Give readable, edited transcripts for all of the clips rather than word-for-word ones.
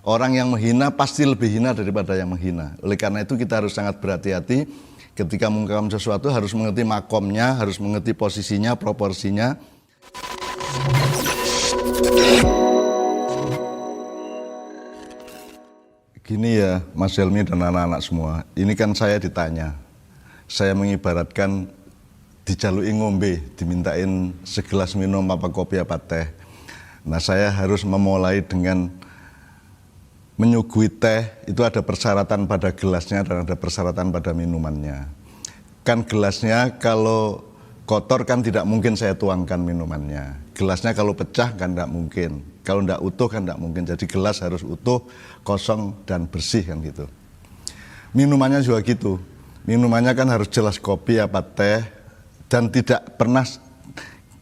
Orang yang menghina pasti lebih hina daripada yang menghina. Oleh karena itu kita harus sangat berhati-hati ketika mengungkapkan sesuatu, harus mengerti makomnya, harus mengerti posisinya, proporsinya. Gini ya Mas Helmi dan anak-anak semua, ini kan saya ditanya, saya mengibaratkan dijaluki ngombe, dimintain segelas minum apa kopi apa teh. Nah saya harus memulai dengan menyuguhi teh, itu ada persyaratan pada gelasnya dan ada persyaratan pada minumannya. Kan gelasnya kalau kotor kan tidak mungkin saya tuangkan minumannya. Gelasnya kalau pecah kan tidak mungkin. Kalau tidak utuh kan tidak mungkin. Jadi gelas harus utuh, kosong dan bersih kan gitu. Minumannya juga gitu. Minumannya kan harus jelas kopi apa teh dan tidak pernah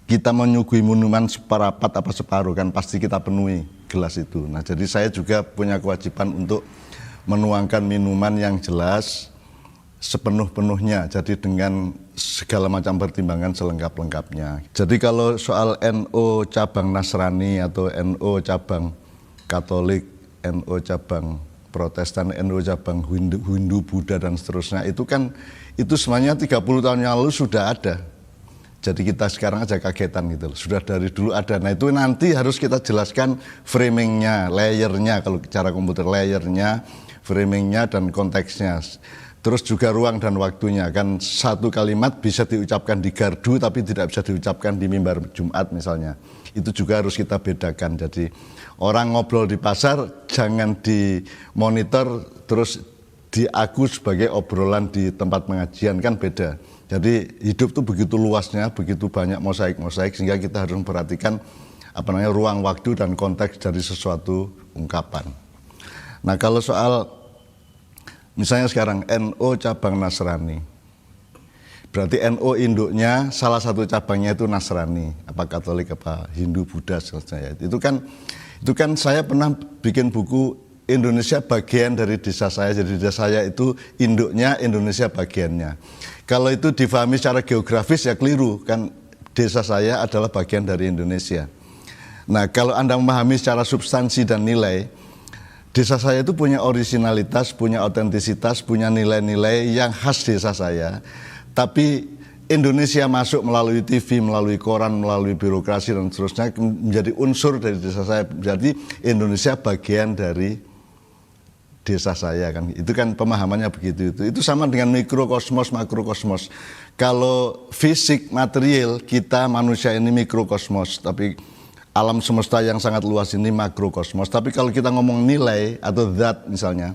kita menyuguhi minuman seperapat apa separuh, kan pasti kita penuhi gelas itu. Nah jadi saya juga punya kewajiban untuk menuangkan minuman yang jelas sepenuh-penuhnya, jadi dengan segala macam pertimbangan selengkap-lengkapnya. Jadi kalau soal NU cabang Nasrani atau NU cabang Katolik, NU cabang Protestan, NU cabang Hindu, Buddha dan seterusnya, itu kan itu semuanya 30 tahun yang lalu sudah ada. Jadi kita sekarang aja kagetan gitu, sudah dari dulu ada. Nah itu nanti harus kita jelaskan framingnya, layernya, kalau cara komputer layernya, framingnya dan konteksnya. Terus juga ruang dan waktunya, kan satu kalimat bisa diucapkan di gardu tapi tidak bisa diucapkan di mimbar Jumat misalnya. Itu juga harus kita bedakan. Jadi orang ngobrol di pasar jangan dimonitor terus diaku sebagai obrolan di tempat pengajian, kan beda. Jadi hidup itu begitu luasnya, begitu banyak mosaik-mosaik sehingga kita harus memperhatikan ruang waktu dan konteks dari sesuatu ungkapan. Nah kalau soal misalnya sekarang NU cabang Nasrani, berarti NU induknya salah satu cabangnya itu Nasrani, apa Katolik apa Hindu Buddha selesai. Itu kan saya pernah bikin buku Indonesia bagian dari desa saya, jadi desa saya itu induknya, Indonesia bagiannya. Kalau itu difahami secara geografis ya keliru, kan desa saya adalah bagian dari Indonesia. Nah kalau Anda memahami secara substansi dan nilai, desa saya itu punya originalitas, punya otentisitas, punya nilai-nilai yang khas desa saya. Tapi Indonesia masuk melalui TV, melalui koran, melalui birokrasi dan seterusnya menjadi unsur dari desa saya. Jadi Indonesia bagian dari desa saya, kan itu kan pemahamannya begitu. Itu sama dengan mikrokosmos, makrokosmos. Kalau fisik material kita manusia ini mikrokosmos, tapi alam semesta yang sangat luas ini makrokosmos. Tapi kalau kita ngomong nilai atau zat misalnya,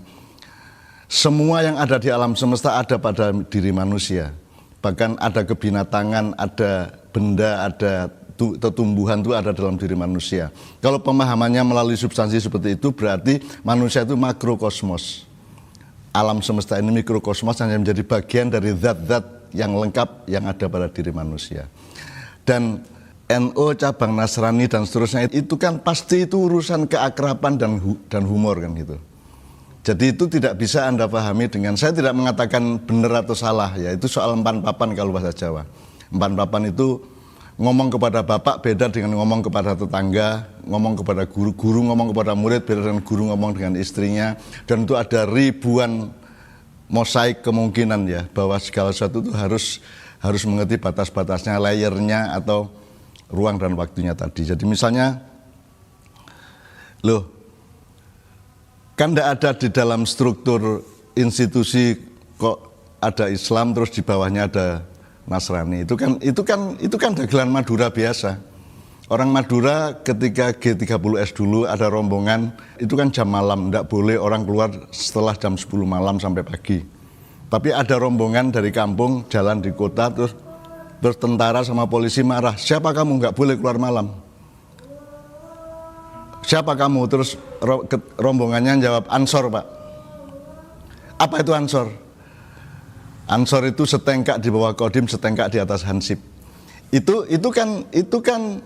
semua yang ada di alam semesta ada pada diri manusia. Bahkan ada kebinatangan, ada benda, ada tumbuhan itu ada dalam diri manusia. Kalau pemahamannya melalui substansi seperti itu, berarti manusia itu makrokosmos. Alam semesta ini mikrokosmos hanya menjadi bagian dari zat-zat yang lengkap yang ada pada diri manusia. Dan NU cabang Nasrani dan seterusnya itu kan pasti itu urusan keakraban dan humor kan gitu. Jadi itu tidak bisa Anda pahami dengan, saya tidak mengatakan benar atau salah ya, itu soal empan papan kalau bahasa Jawa. Empan papan itu ngomong kepada bapak beda dengan ngomong kepada tetangga, ngomong kepada guru, guru ngomong kepada murid beda dengan guru ngomong dengan istrinya. Dan itu ada ribuan mosaik kemungkinan ya, bahwa segala sesuatu itu harus mengerti batas-batasnya, layernya atau ruang dan waktunya tadi. Jadi misalnya, kan tidak ada di dalam struktur institusi kok ada Islam terus di bawahnya ada Nasrani. Itu kan dagelan Madura biasa. Orang Madura ketika G30S dulu ada rombongan, itu kan jam malam, tidak boleh orang keluar setelah jam 10 malam sampai pagi. Tapi ada rombongan dari kampung jalan di kota, terus tentara sama polisi marah, siapa kamu nggak boleh keluar malam? Siapa kamu? Terus rombongannya jawab, Ansor Pak. Apa itu Ansor? Ansor itu setengkak di bawah Kodim, setengkak di atas Hansip. Itu kan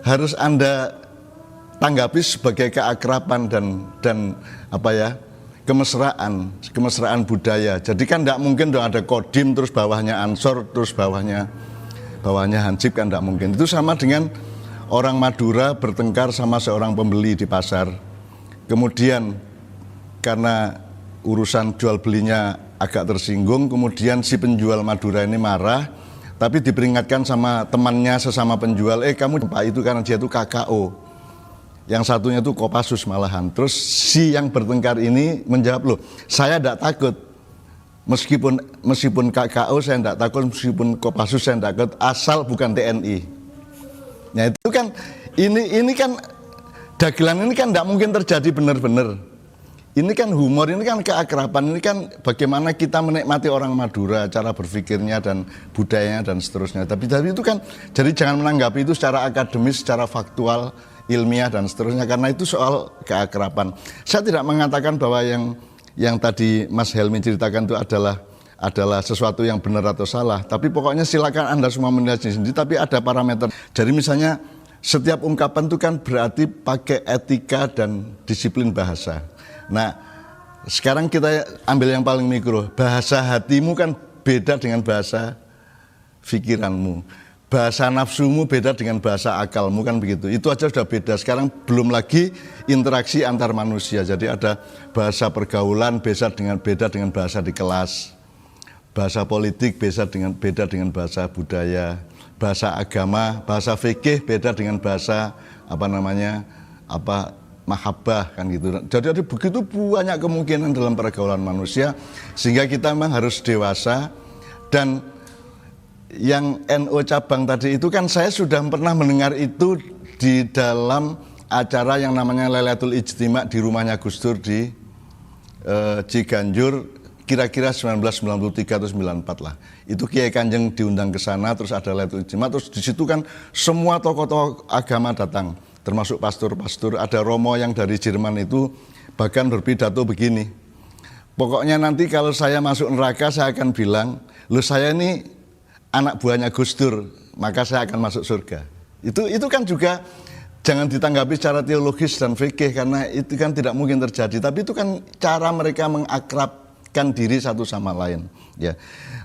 harus Anda tanggapi sebagai keakraban dan kemesraan budaya. Jadi kan tidak mungkin dong ada Kodim terus bawahnya Ansor terus bawahnya Hansip, kan tidak mungkin. Itu sama dengan orang Madura bertengkar sama seorang pembeli di pasar. kemudian karena urusan jual belinya agak tersinggung, kemudian si penjual Madura ini marah, tapi diperingatkan sama temannya sesama penjual, kamu Pak itu karena dia itu KKO, yang satunya itu Kopassus malahan. Terus si yang bertengkar ini menjawab, loh saya tidak takut, meskipun KKO saya tidak takut, meskipun Kopassus saya tidak takut, asal bukan TNI. Nah itu kan, ini kan dagelan ini kan tidak mungkin terjadi benar-benar. Ini kan humor, ini kan keakraban, ini kan bagaimana kita menikmati orang Madura, cara berpikirnya dan budayanya dan seterusnya. Tapi itu kan, jadi jangan menanggapi itu secara akademis, secara faktual, ilmiah dan seterusnya, karena itu soal keakraban. Saya tidak mengatakan bahwa yang tadi Mas Helmi ceritakan itu adalah sesuatu yang benar atau salah. Tapi pokoknya silakan Anda semua menilai sendiri. Tapi ada parameter. Jadi misalnya setiap ungkapan itu kan berarti pakai etika dan disiplin bahasa. Nah, sekarang kita ambil yang paling mikro. Bahasa hatimu kan beda dengan bahasa pikiranmu. Bahasa nafsumu beda dengan bahasa akalmu, kan begitu. Itu aja sudah beda. Sekarang belum lagi interaksi antar manusia. Jadi ada bahasa pergaulan beda dengan bahasa di kelas. Bahasa politik beda dengan bahasa budaya. Bahasa agama, bahasa fikih beda dengan bahasa mahabbah, kan gitu. Jadi ada begitu banyak kemungkinan dalam pergaulan manusia, sehingga kita memang harus dewasa. Dan yang NO cabang tadi itu kan saya sudah pernah mendengar itu di dalam acara yang namanya Lailatul Ijtima di rumahnya Gus Dur di Ciganjur, kira-kira 1993 atau 94 lah. Itu Kiai Kanjeng diundang ke sana, terus ada Lailatul Ijtima, terus di situ kan semua tokoh-tokoh agama datang, termasuk pastor-pastor. Ada Romo yang dari Jerman itu bahkan berpidato begini, pokoknya nanti kalau saya masuk neraka saya akan bilang, loh saya ini anak buahnya Gus Dur, maka saya akan masuk surga. Itu kan juga jangan ditanggapi secara teologis dan fikih, karena itu kan tidak mungkin terjadi. Tapi itu kan cara mereka mengakrabkan diri satu sama lain. Ya.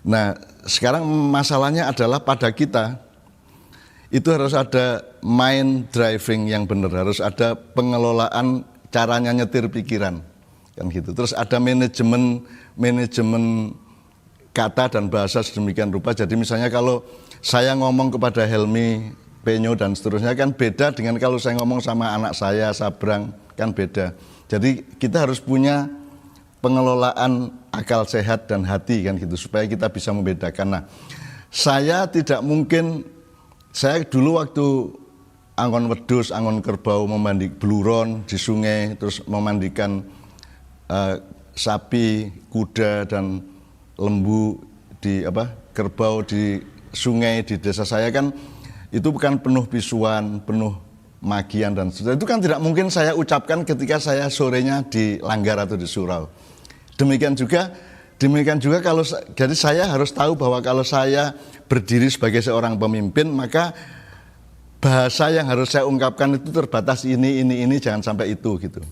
Nah sekarang masalahnya adalah pada kita, itu harus ada mind driving yang benar, harus ada pengelolaan caranya nyetir pikiran, kan gitu. Terus ada manajemen kata dan bahasa sedemikian rupa. Jadi misalnya kalau saya ngomong kepada Helmi, Penyo dan seterusnya kan beda dengan kalau saya ngomong sama anak saya, Sabrang, kan beda. Jadi kita harus punya pengelolaan akal sehat dan hati, kan gitu, supaya kita bisa membedakan. Nah, saya tidak mungkin, saya dulu waktu Angon Wedhus, Angon Kerbau memandi bluron di sungai, terus memandikan sapi, kuda dan lembu kerbau di sungai di desa saya, kan itu bukan penuh bisuan, penuh magian dan seterusnya. Itu kan tidak mungkin saya ucapkan ketika saya sorenya di Langgar atau di Surau. Demikian juga kalau jadi saya harus tahu bahwa kalau saya berdiri sebagai seorang pemimpin, maka bahasa yang harus saya ungkapkan itu terbatas ini, jangan sampai itu gitu.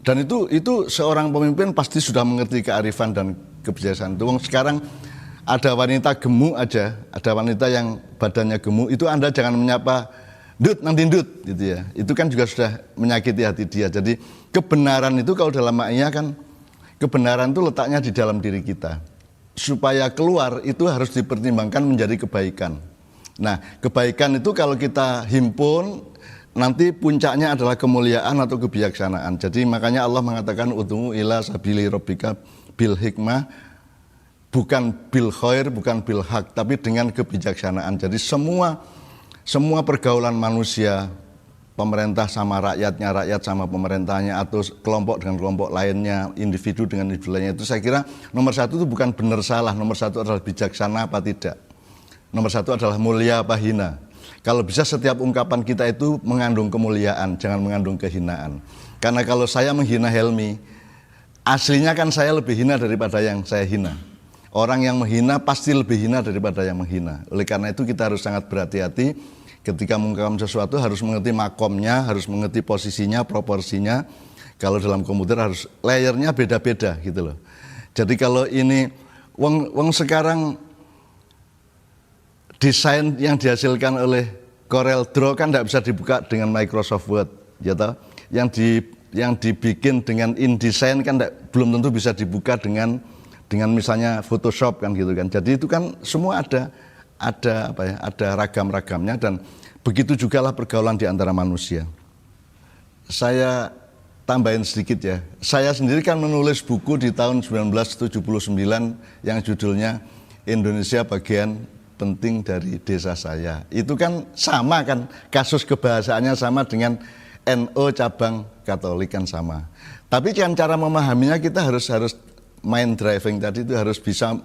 Dan itu seorang pemimpin pasti sudah mengerti kearifan dan kebijaksanaan. Sekarang ada wanita gemuk aja, ada wanita yang badannya gemuk, itu Anda jangan menyapa Dut, nanti Dut gitu ya. Itu kan juga sudah menyakiti hati dia. Jadi kebenaran itu kalau dalam maknanya kan, kebenaran itu letaknya di dalam diri kita. Supaya keluar itu harus dipertimbangkan menjadi kebaikan. Nah, kebaikan itu kalau kita himpun, nanti puncaknya adalah kemuliaan atau kebijaksanaan. Jadi makanya Allah mengatakan ud'u ila sabili rabbika bil hikmah, bukan bil khair, bukan bil haq, tapi dengan kebijaksanaan. Jadi semua pergaulan manusia, pemerintah sama rakyatnya, rakyat sama pemerintahnya, atau kelompok dengan kelompok lainnya, individu dengan individu lainnya, itu saya kira nomor satu itu bukan benar salah, nomor satu adalah bijaksana apa tidak, nomor satu adalah mulia apa hina. Kalau bisa setiap ungkapan kita itu mengandung kemuliaan, jangan mengandung kehinaan. Karena kalau saya menghina Helmi, aslinya kan saya lebih hina daripada yang saya hina. Orang yang menghina pasti lebih hina daripada yang menghina. Oleh karena itu kita harus sangat berhati-hati ketika mengungkapkan sesuatu, harus mengerti makomnya, harus mengerti posisinya, proporsinya. Kalau dalam komputer harus layernya beda-beda gitu loh. Jadi kalau ini wong sekarang desain yang dihasilkan oleh Corel Draw kan tidak bisa dibuka dengan Microsoft Word, ya toh? Yang dibikin dengan InDesign kan belum tentu bisa dibuka dengan misalnya Photoshop kan gitu kan. Jadi itu kan semua ada ragam-ragamnya, dan begitu juga lah pergaulan di antara manusia. Saya tambahin sedikit ya. Saya sendiri kan menulis buku di tahun 1979 yang judulnya Indonesia Bagian Penting dari Desa Saya. Itu kan sama kan, kasus kebahasaannya sama dengan NO cabang Katolik kan sama. Tapi kan cara memahaminya kita harus mind driving tadi, itu harus bisa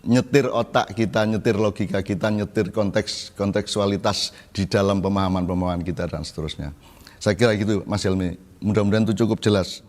nyetir otak kita, nyetir logika kita, nyetir kontekstualitas di dalam pemahaman kita dan seterusnya. Saya kira gitu Mas Helmi, mudah-mudahan itu cukup jelas.